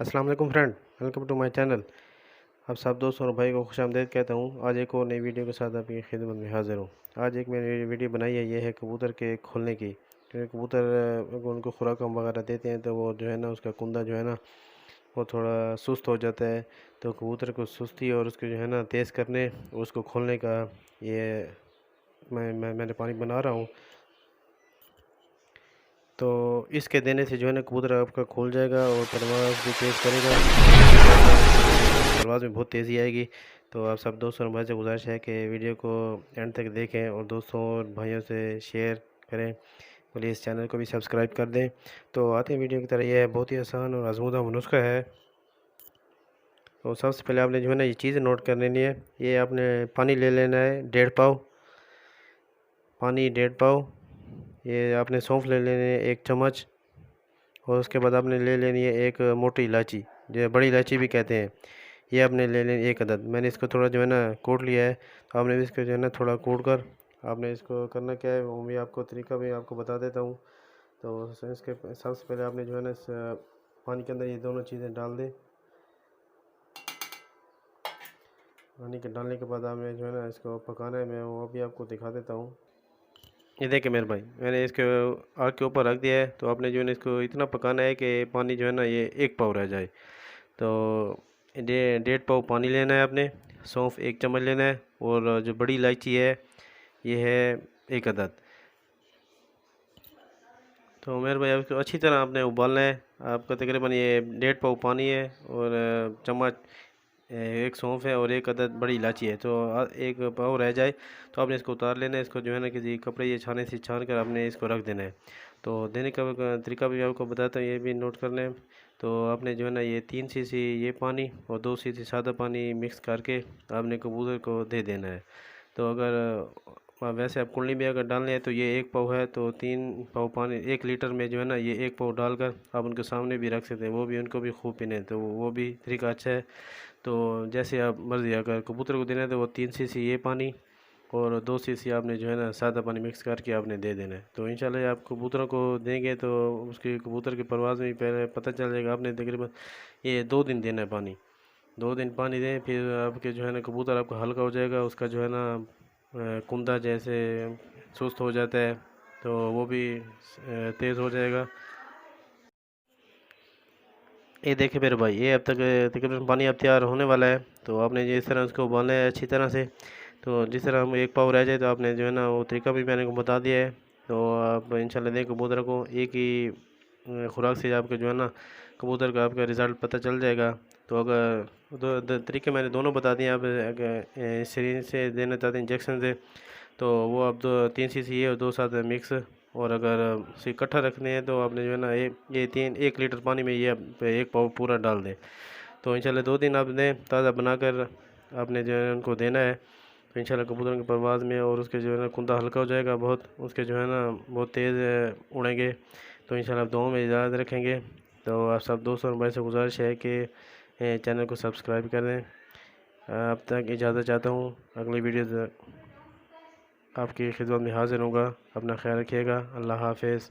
अस्सलाम वालेकुम friend, welcome to my channel. आप सब दोस्तों और भाई को खुशामदीद कहता हूँ। आज एक और नई वीडियो के साथ आपकी खिदमत में हाज़िर हूँ। आज एक मैंने वीडियो बनाई है, ये है कबूतर के खोलने की। क्योंकि कबूतर उनको खुराक हम वगैरह देते हैं तो वो जो है ना, उसका कुंदा जो है ना, वो थोड़ा सुस्त हो जाता है। तो कबूतर को सुस्ती और उसको जो है ना तेज़ करने, उसको खोलने का ये मैंने पानी बना रहा हूँ। तो इसके देने से जो है ना कबूतर आपका खुल जाएगा और परवाज़ भी तेज़ करेगा। परवाज़ में बहुत तेज़ी आएगी। तो आप सब दोस्तों और भाई से गुजारिश है कि वीडियो को एंड तक देखें और दोस्तों और भाइयों से शेयर करें। प्लीज़ चैनल को भी सब्सक्राइब कर दें। तो आते हैं वीडियो की तरह। यह बहुत ही आसान और आजमूदा नुस्खा है। तो सबसे पहले आपने जो है ना ये चीज़ नोट कर लेनी है। ये आपने पानी ले लेना है 1.5 पाव पानी, 1.5 पाव। ये आपने सौंफ ले लेने है 1 चम्मच। और उसके बाद आपने ले लेनी है एक मोटी इलायची, जो बड़ी इलायची भी कहते हैं। ये आपने ले लेनी एक अदद। मैंने इसको थोड़ा जो है ना कूट लिया है। तो आपने भी इसको जो है ना थोड़ा कूट कर आपने इसको करना क्या है, वो भी आपको तरीका भी आपको बता देता हूँ। तो इसके सबसे पहले आपने जो है ना इस पानी के अंदर ये दोनों चीज़ें डाल दें। पानी के डालने के बाद आपने जो है ना इसको पकाना है। मैं वो भी आपको दिखा देता हूँ। ये देखें मेरे भाई, मैंने इसके आग के ऊपर रख दिया है। तो आपने जो है ना इसको इतना पकाना है कि पानी जो है ना ये 1 पाव रह जाए। तो 1.5 पाव पानी लेना है आपने। सौंफ 1 चम्मच लेना है। और जो बड़ी इलायची है ये है 1 अदद। तो मेरे भाई आपको अच्छी तरह आपने उबालना है। आपका तकरीबन ये 1.5 पाव पानी है और चम्मच एक सौंफ है और 1 अदद बड़ी इलायची है। तो 1 पाव रह जाए तो आपने इसको उतार लेना है। इसको जो है ना किसी कपड़े या छाने से छान कर आपने इसको रख देना है। तो देने का तरीका भी आपको बताता हूँ, ये भी नोट कर लें। तो आपने जो है ना ये 3 सीसी ये पानी और 2 सीसी सादा पानी मिक्स करके आपने कबूतर को दे देना है। तो अगर वैसे आप कुंडली में अगर डालने हैं तो ये 1 पाव है, तो 3 पाव पानी 1 लीटर में जो है ना ये 1 पाव डालकर आप उनके सामने भी रख सकते हैं। वो भी उनको भी खूब पीने, तो वो भी तरीका अच्छा है। तो जैसे आप मर्ज़ी, अगर कबूतर को देना है तो वो 3 सीसी ये पानी और 2 सीसी आपने जो है ना सादा पानी मिक्स करके आपने दे देना है। तो इंशाल्लाह आप कबूतरों को देंगे तो उसकी कबूतर की परवाज़ में पहले पता चल जाएगा। आपने तकरीबन ये 2 दिन देना है पानी। 2 दिन पानी दें, फिर आपके जो है ना कबूतर आपका हल्का हो जाएगा। उसका जो है ना कुंदा जैसे सुस्त हो जाता है तो वो भी तेज़ हो जाएगा। ये देखिए मेरे भाई, ये अब तक तकरीबन पानी अब तैयार होने वाला है। तो आपने ये इस तरह उसको उबालना है अच्छी तरह से। तो जिस तरह हम 1 पाव रह जाए तो आपने जो है ना वो तरीका भी मैंने को बता दिया है। तो आप इंशाल्लाह दें कबूतर को एक ही खुराक से आपके जो है ना कबूतर का आपका रिज़ल्ट पता चल जाएगा। तो अगर तरीके मैंने दोनों बता दिए। आप अगर सिरिंज से देना चाहते हैं इंजेक्शन से तो वो आप 3 सीसी ये और 2 साथ मिक्स। और अगर से इकट्ठा रखने हैं तो आपने जो है ना ये 1 लीटर पानी में ये आप 1 पाव पूरा डाल दें। तो इंशाल्लाह 2 दिन आप दें, ताज़ा बनाकर आपने जो है उनको देना है। तो इंशाल्लाह कबूतरों की परवाज़ में और उसके जो है ना कुंदा हल्का हो जाएगा बहुत, उसके जो है ना बहुत तेज़ उड़ेंगे। तो इंशाल्लाह आप दुआओं में याद रखेंगे। तो आप सब दोस्तों और भाई से गुजारिश है कि चैनल को सब्सक्राइब कर दें। अब तक इजाज़त चाहता हूँ। अगली वीडियो आपकी खिदमत में हाज़िर होऊंगा। अपना ख्याल रखिएगा। अल्लाह हाफ़िज़।